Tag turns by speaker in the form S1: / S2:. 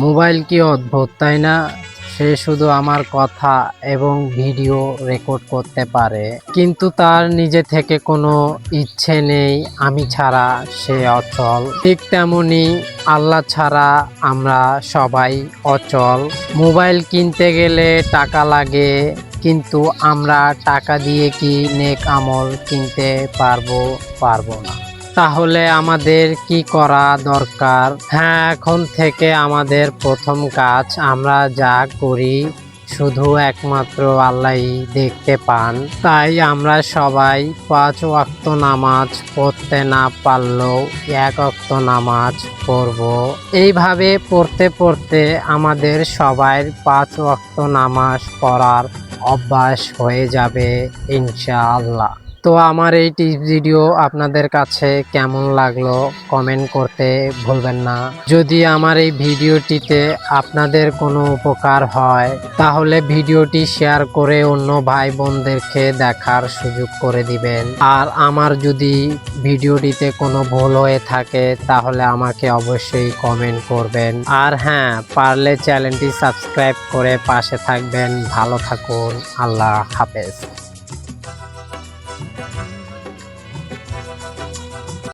S1: Mobile কি অদ্ভুত, তাই না? সে শুধু আমার কথা এবং ভিডিও রেকর্ড করতে পারে, কিন্তু তার নিজে থেকে কোনো ইচ্ছে নেই। আমি ছাড়া সে অচল। ঠিক তেমনি আল্লাহ ছাড়া আমরা সবাই অচল। মোবাইল কিনতে গেলে টাকা লাগে, কিন্তু আমরা টাকা দিয়ে কি নেক আমল কিনতে পারবো না। তাহলে আমাদের কি করা দরকার? হ্যাঁ, এখন থেকে আমাদের প্রথম কাজ, আমরা যা করি শুধু একমাত্র আল্লাহই দেখতে পান। তাই আমরা সবাই ৫ ওয়াক্ত নামাজ পড়তে না পারলেও ১ ওয়াক্ত নামাজ পড়ব। এইভাবে পড়তে পড়তে আমাদের সবার ৫ ওয়াক্ত নামাজ পড়ার অভ্যাস হয়ে যাবে ইনশাআল্লাহ। তো আমার এই টিপস ভিডিও আপনাদের কাছে কেমন লাগলো কমেন্ট করতে ভুলবেন না। যদি আমার এই ভিডিওটিতে আপনাদের কোনো উপকার হয় তাহলে ভিডিওটি শেয়ার করে অন্য ভাই বোনদেরকে দেখার সুযোগ করে দিবেন। আর আমার যদি ভিডিওটিতে কোনো ভুল হয়ে থাকে তাহলে আমাকে অবশ্যই কমেন্ট করবেন। আর হ্যাঁ, পারলে চ্যানেলটি সাবস্ক্রাইব করে পাশে থাকবেন। ভালো থাকুন। আল্লাহ হাফেজ।